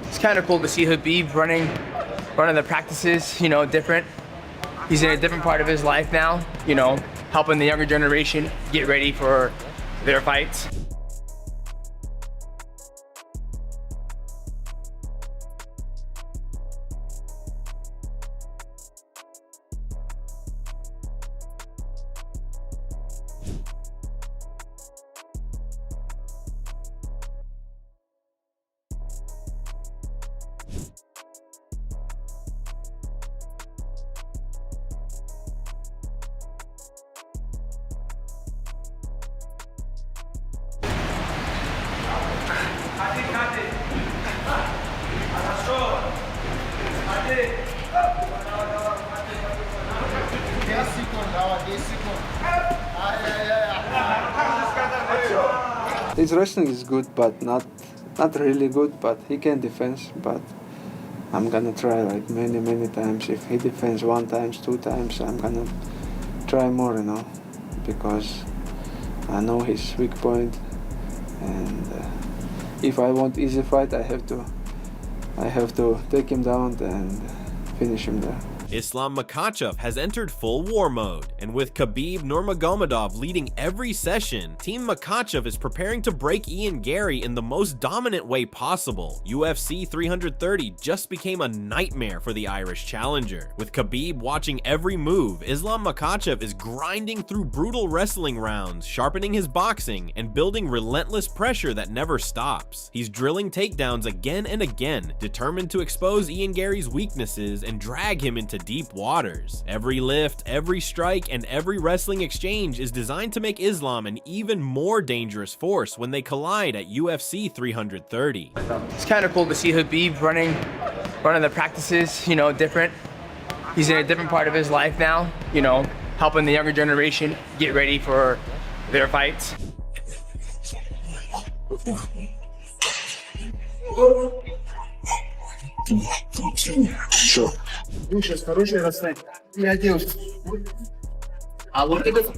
It's kind of cool to see Khabib running the practices, different. He's in a different part of his life now, helping the younger generation get ready for their fights. His wrestling is good, but not really good. But he can defend. But I'm gonna try like many times. If he defends 1 time, 2 times, I'm gonna try more, because I know his weak point. And if I want easy fight, I have to take him down and finish him there. Islam Makhachev has entered full war mode, and with Khabib Nurmagomedov leading every session, Team Makhachev is preparing to break Ian Garry in the most dominant way possible. UFC 330 just became a nightmare for the Irish challenger. With Khabib watching every move, Islam Makhachev is grinding through brutal wrestling rounds, sharpening his boxing, and building relentless pressure that never stops. He's drilling takedowns again and again, determined to expose Ian Garry's weaknesses and drag him into deep waters. Every lift, every strike, and every wrestling exchange is designed to make Islam an even more dangerous force when they collide at UFC 330. It's kind of cool to see Khabib running the practices, different. He's in a different part of his life now, helping the younger generation get ready for their fights. Что? Ну, сейчас хороший расстань. Я делаю. А вот это...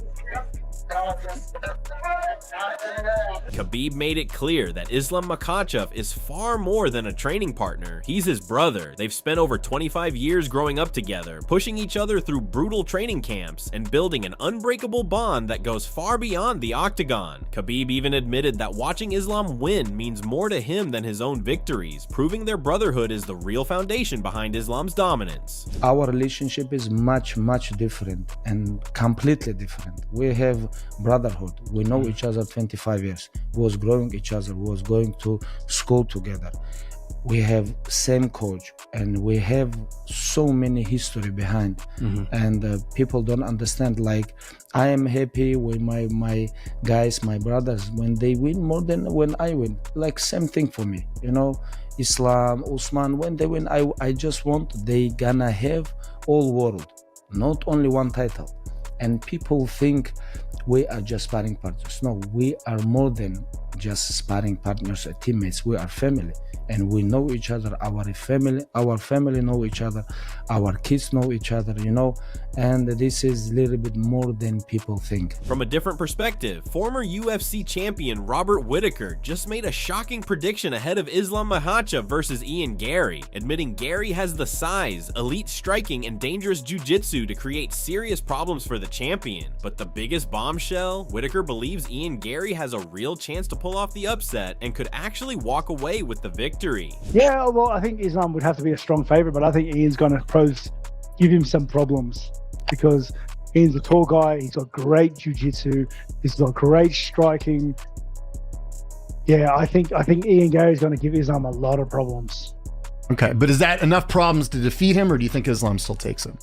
Khabib made it clear that Islam Makhachev is far more than a training partner. He's his brother. They've spent over 25 years growing up together, pushing each other through brutal training camps, and building an unbreakable bond that goes far beyond the octagon. Khabib even admitted that watching Islam win means more to him than his own victories, proving their brotherhood is the real foundation behind Islam's dominance. Our relationship is much different and completely different. We have brotherhood. We know each other 25 years. We was growing each other. We was going to school together. We have same coach, and we have so many history behind. And people don't understand. Like, I am happy with my guys, my brothers, when they win more than when I win. Like, same thing for me. Islam, Usman, when they win, I just want they gonna have all world, not only one title. And people think we are just sparring partners. No, we are more than just sparring partners or teammates. We are family, and we know each other. Our family know each other. Our kids know each other, and this is a little bit more than people think. From a different perspective, former UFC champion Robert Whittaker just made a shocking prediction ahead of Islam Makhachev versus Ian Garry, admitting Garry has the size, elite striking, and dangerous jiu-jitsu to create serious problems for the champion. But the biggest bombshell, Whittaker believes Ian Garry has a real chance to pull off the upset and could actually walk away with the victory. Yeah, well, I think Islam would have to be a strong favorite, but I think Ian's going to give him some problems, because Ian's a tall guy. He's got great jiu-jitsu. He's got great striking. Yeah, I think Ian Garry's going to give Islam a lot of problems. Okay, but is that enough problems to defeat him, or do you think Islam still takes him?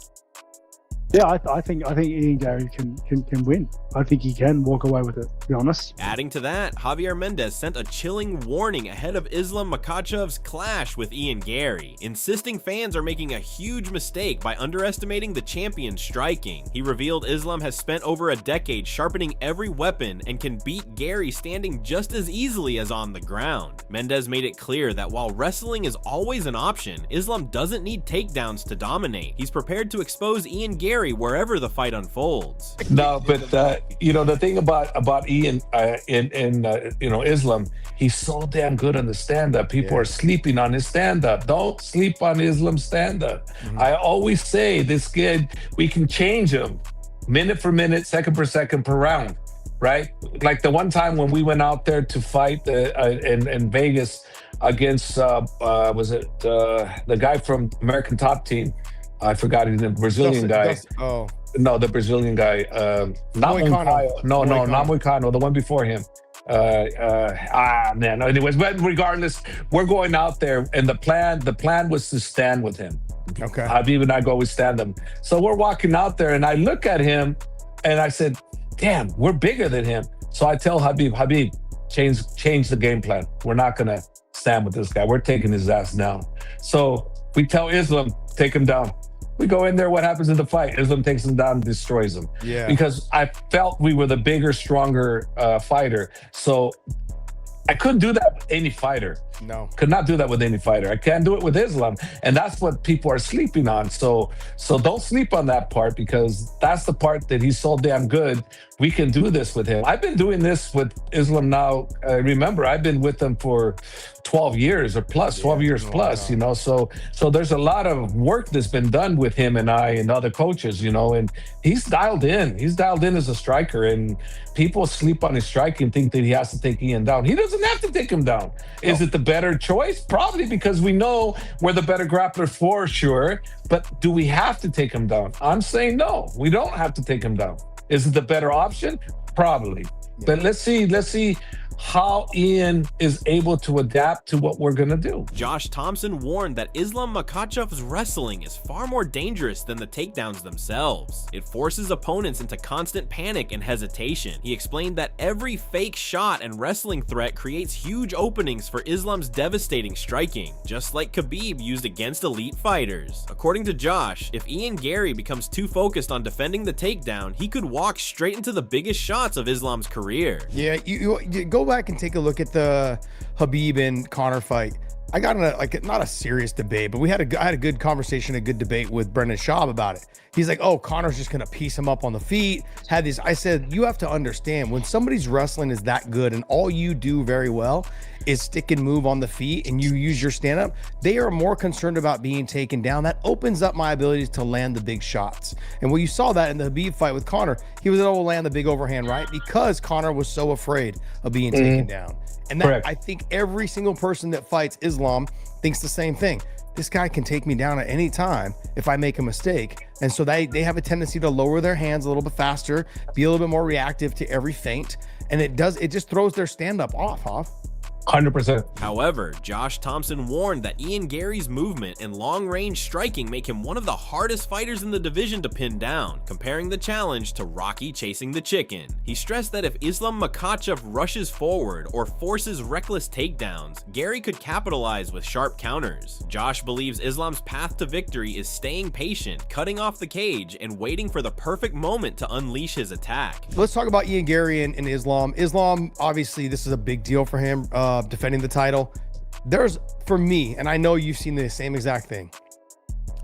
Yeah, I think Ian Garry can win. I think he can walk away with it, to be honest. Adding to that, Javier Mendez sent a chilling warning ahead of Islam Makhachev's clash with Ian Garry, insisting fans are making a huge mistake by underestimating the champion's striking. He revealed Islam has spent over a decade sharpening every weapon and can beat Garry standing just as easily as on the ground. Mendez made it clear that while wrestling is always an option, Islam doesn't need takedowns to dominate. He's prepared to expose Ian Garry Gary wherever the fight unfolds. No, but you know, the thing about Ian in you know, Islam, he's so damn good on the stand-up. People are sleeping on his stand-up. Don't sleep on Islam's stand-up. I always say this kid, we can change him minute for minute, second per second per round, right? Like the one time when we went out there to fight in Vegas against was it the guy from American Top Team? I forgot his name, Brazilian guy. No, the Brazilian guy. Not Moicano. No, not Moicano. The one before him. Man. Anyways, but regardless, we're going out there, and the plan was to stand with him. Okay. Habib and I go, we stand him. So we're walking out there, and I look at him, and I said, "Damn, we're bigger than him." So I tell Habib, change the game plan. We're not gonna stand with this guy. We're taking his ass down. So we tell Islam, take him down. We go in there, what happens in the fight? Islam takes him down and destroys him. Yeah. Because I felt we were the bigger, stronger fighter. So I couldn't do that with any fighter. No. Could not do that with any fighter. I can't do it with Islam. And that's what people are sleeping on. So don't sleep on that part, because that's the part that he's so damn good. We can do this with him. I've been doing this with Islam now. Remember, I've been with him for 12 years or plus, 12 years plus, you know. So there's a lot of work that's been done with him and I and other coaches, you know, and he's dialed in. He's dialed in as a striker, and people sleep on his striking and think that he has to take Ian down. He doesn't have to take him down. Is it the better choice? Probably, because we know we're the better grappler for sure. But do we have to take him down? I'm saying no, we don't have to take him down. Is it the better option? Probably. But let's see how Ian is able to adapt to what we're gonna do. Josh Thomson warned that Islam Makhachev's wrestling is far more dangerous than the takedowns themselves. It forces opponents into constant panic and hesitation. He explained that every fake shot and wrestling threat creates huge openings for Islam's devastating striking, just like Khabib used against elite fighters. According to Josh, if Ian Garry becomes too focused on defending the takedown, he could walk straight into the biggest shots of Islam's career. Yeah, you go back and take a look at the Khabib and Conor fight. I got in not a serious debate, but I had a good conversation, a good debate with Brendan Schaub about it. He's like, "Oh, Conor's just gonna piece him up on the feet." I said, you have to understand, when somebody's wrestling is that good and all you do very well is stick and move on the feet and you use your stand up, they are more concerned about being taken down. That opens up my abilities to land the big shots. And when you saw that in the Khabib fight with Conor, he was able to land the big overhand right because Conor was so afraid of being taken down. And that, I think every single person that fights Islam thinks the same thing. This guy can take me down at any time if I make a mistake. And so they have a tendency to lower their hands a little bit faster, be a little bit more reactive to every feint. And it just throws their stand-up off. 100%. However, Josh Thomson warned that Ian Garry's movement and long-range striking make him one of the hardest fighters in the division to pin down, comparing the challenge to Rocky chasing the chicken. He stressed that if Islam Makhachev rushes forward or forces reckless takedowns, Garry could capitalize with sharp counters. Josh believes Islam's path to victory is staying patient, cutting off the cage, and waiting for the perfect moment to unleash his attack. Let's talk about Ian Garry and Islam. Islam, obviously, this is a big deal for him. Defending the title. There's, for me, and I know you've seen the same exact thing,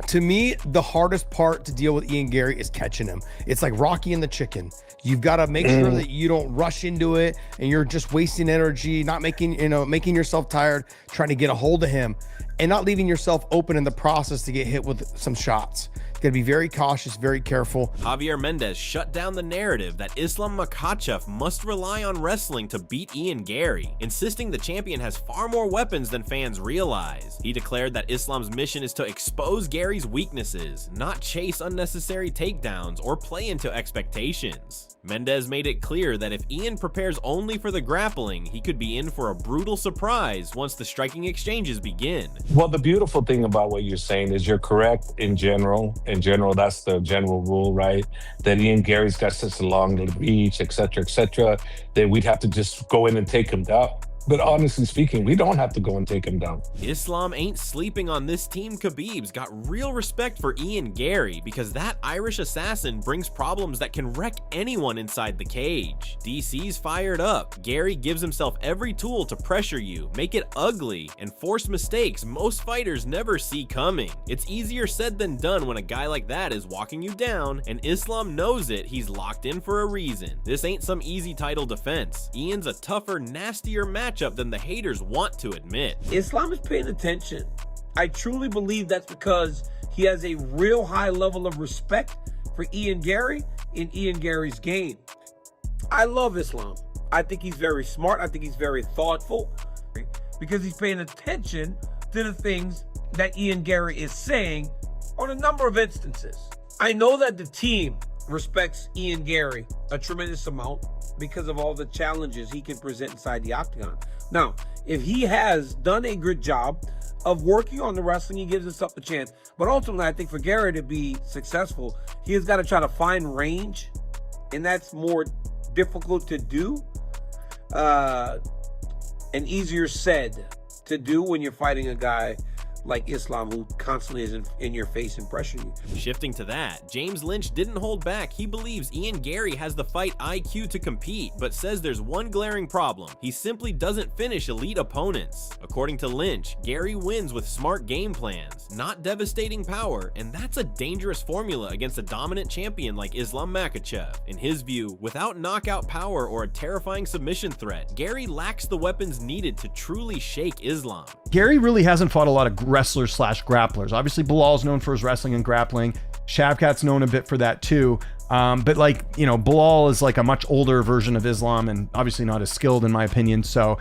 to me, the hardest part to deal with Ian Garry is catching him. It's like Rocky and the chicken. You've got to make sure that you don't rush into it and you're just wasting energy, not making yourself tired, trying to get a hold of him and not leaving yourself open in the process to get hit with some shots. You gotta be very cautious, very careful. Javier Mendez shut down the narrative that Islam Makhachev must rely on wrestling to beat Ian Garry, insisting the champion has far more weapons than fans realize. He declared that Islam's mission is to expose Garry's weaknesses, not chase unnecessary takedowns or play into expectations. Mendez made it clear that if Ian prepares only for the grappling, he could be in for a brutal surprise once the striking exchanges begin. Well, the beautiful thing about what you're saying is you're correct in general. In general, that's the general rule, right? That Ian Garry's got such a long reach, et cetera, that we'd have to just go in and take him down. But honestly speaking, we don't have to go and take him down. Islam ain't sleeping on this team. Khabib's got real respect for Ian Garry because that Irish assassin brings problems that can wreck anyone inside the cage. DC's fired up. Garry gives himself every tool to pressure you, make it ugly, and force mistakes most fighters never see coming. It's easier said than done when a guy like that is walking you down, and Islam knows it. He's locked in for a reason. This ain't some easy title defense. Ian's a tougher, nastier matchup than the haters want to admit. Islam is paying attention. I truly believe that's because he has a real high level of respect for Ian Garry in Ian Garry's game. I love Islam. I think he's very smart. I think he's very thoughtful because he's paying attention to the things that Ian Garry is saying on a number of instances. I know that the team respects Ian Garry a tremendous amount because of all the challenges he can present inside the octagon. Now, if he has done a good job of working on the wrestling, he gives himself a chance. But ultimately, I think for Garry to be successful, he has got to try to find range, and that's more difficult to do and easier said to do when you're fighting a guy like Islam, who constantly is in your face and pressuring you. Shifting to that, James Lynch didn't hold back. He believes Ian Garry has the fight IQ to compete, but says there's one glaring problem. He simply doesn't finish elite opponents. According to Lynch, Garry wins with smart game plans, not devastating power, and that's a dangerous formula against a dominant champion like Islam Makhachev. In his view, without knockout power or a terrifying submission threat, Garry lacks the weapons needed to truly shake Islam. Garry really hasn't fought a lot of wrestlers slash grapplers. Obviously, Bilal's known for his wrestling and grappling. Shavkat's known a bit for that too. But like, you know, Bilal is like a much older version of Islam and obviously not as skilled in my opinion. So,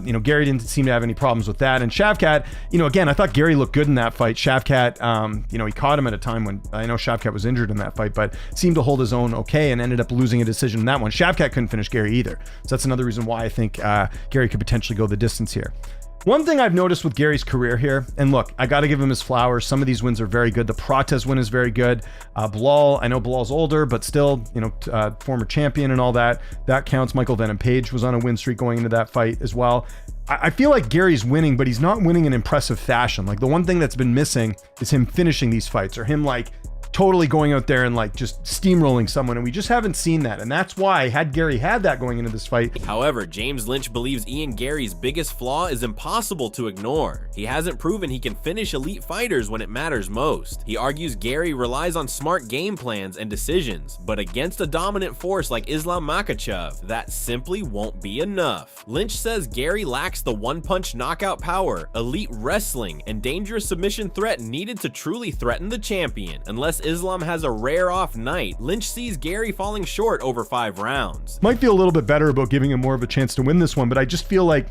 you know, Garry didn't seem to have any problems with that. And Shavkat, you know, again, I thought Garry looked good in that fight. Shavkat, you know, he caught him at a time when I know Shavkat was injured in that fight, but seemed to hold his own okay and ended up losing a decision in that one. Shavkat couldn't finish Garry either. So that's another reason why I think Garry could potentially go the distance here. One thing I've noticed with Garry's career here, and look, I got to give him his flowers. Some of these wins are very good. The Prates win is very good. Bilal, I know Bilal's older, but still, you know, former champion and all that. That counts. Michael Venom Page was on a win streak going into that fight as well. I feel like Garry's winning, but he's not winning in impressive fashion. Like the one thing that's been missing is him finishing these fights or him like totally going out there and like just steamrolling someone, and we just haven't seen that. And that's why, had Garry had that going into this fight. However, James Lynch believes Ian Garry's biggest flaw is impossible to ignore. He hasn't proven he can finish elite fighters when it matters most. He argues Garry relies on smart game plans and decisions, but against a dominant force like Islam Makhachev, that simply won't be enough. Lynch says Garry lacks the one-punch knockout power, elite wrestling, and dangerous submission threat needed to truly threaten the champion. Unless Islam has a rare off night, Lynch sees Garry falling short over 5 rounds. Might feel a little bit better about giving him more of a chance to win this one, but I just feel like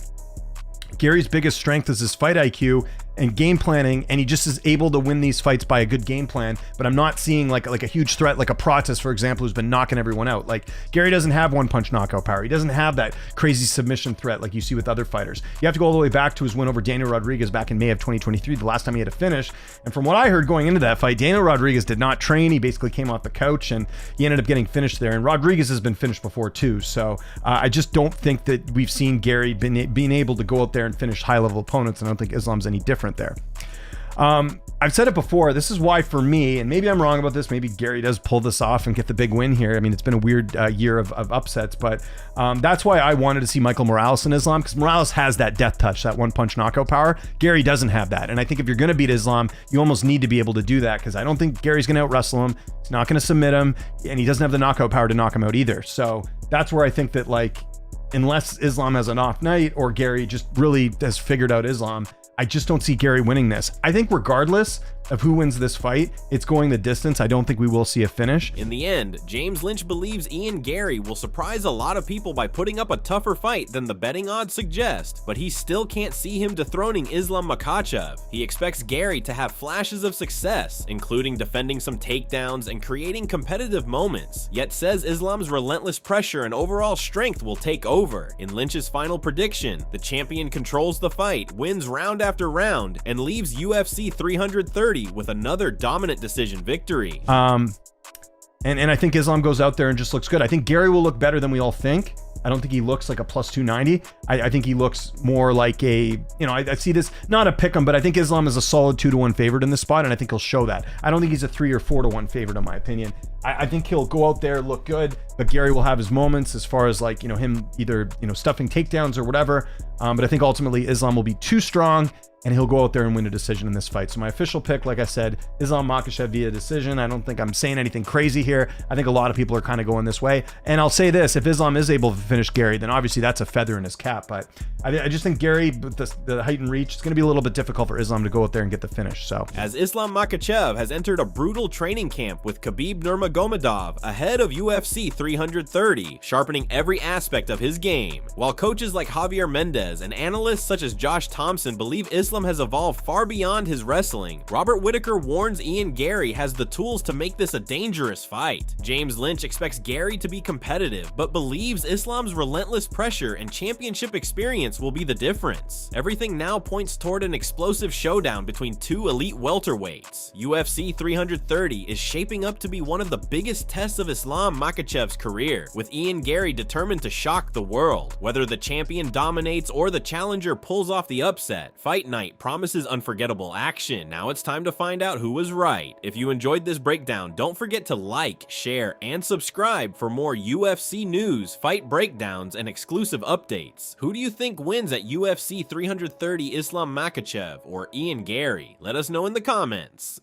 Garry's biggest strength is his fight IQ and game planning, and he just is able to win these fights by a good game plan. But I'm not seeing like a huge threat like a Prates, for example, who's been knocking everyone out. Like Garry doesn't have one punch knockout power. He doesn't have that crazy submission threat like you see with other fighters. You have to go all the way back to his win over Daniel Rodriguez back in May of 2023, the last time he had a finish. And from what I heard going into that fight, Daniel Rodriguez did not train. He basically came off the couch and he ended up getting finished there. And Rodriguez has been finished before too. So I just don't think that we've seen Garry being able to go out there and finish high level opponents. And I don't think Islam's any different there. I've said it before, this is why for me, and maybe I'm wrong about this, maybe Garry does pull this off and get the big win here. I mean, it's been a weird year of upsets, but that's why I wanted to see Michael Morales in Islam, because Morales has that death touch, that one punch knockout power. Garry doesn't have that. And I think if you're going to beat Islam, you almost need to be able to do that, because I don't think Gary's going to out wrestle him. He's not going to submit him, and he doesn't have the knockout power to knock him out either. So that's where I think that, like, unless Islam has an off night or Garry just really has figured out Islam, I just don't see Garry winning this. I think regardless of who wins this fight, it's going the distance. I don't think we will see a finish. In the end, James Lynch believes Ian Garry will surprise a lot of people by putting up a tougher fight than the betting odds suggest, but he still can't see him dethroning Islam Makhachev. He expects Garry to have flashes of success, including defending some takedowns and creating competitive moments, yet says Islam's relentless pressure and overall strength will take over. In Lynch's final prediction, the champion controls the fight, wins round after round, and leaves UFC 330 with another dominant decision victory. And I think Islam goes out there and just looks good. I think Garry will look better than we all think. I don't think he looks like a plus 290. I think he looks more like a, I see this, not a pick 'em, but I think Islam is a solid 2-1 favorite in this spot, and I think he'll show that. I don't think he's a 3 or 4-1 favorite in my opinion. I think he'll go out there, look good, but Garry will have his moments as far as like, him either, stuffing takedowns or whatever. But I think ultimately Islam will be too strong and he'll go out there and win a decision in this fight. So my official pick, like I said, Islam Makhachev via decision. I don't think I'm saying anything crazy here. I think a lot of people are kind of going this way. And I'll say this, if Islam is able to finish Garry, then obviously that's a feather in his cap. But I just think Garry, with the height and reach, it's going to be a little bit difficult for Islam to go out there and get the finish. So as Islam Makhachev has entered a brutal training camp with Khabib Nurmagomedov ahead of UFC 330, sharpening every aspect of his game, while coaches like Javier Mendez and analysts such as Josh Thomson believe Islam has evolved far beyond his wrestling, Robert Whittaker warns Ian Garry has the tools to make this a dangerous fight. James Lynch expects Garry to be competitive, but believes Islam's relentless pressure and championship experience will be the difference. Everything now points toward an explosive showdown between two elite welterweights. UFC 330 is shaping up to be one of the biggest tests of Islam Makhachev's career, with Ian Garry determined to shock the world. Whether the champion dominates or the challenger pulls off the upset, Fight Night promises unforgettable action. Now it's time to find out who was right. If you enjoyed this breakdown, don't forget to like, share, and subscribe for more UFC news, fight breakdowns, and exclusive updates. Who do you think wins at UFC 330, Islam Makhachev or Ian Garry? Let us know in the comments.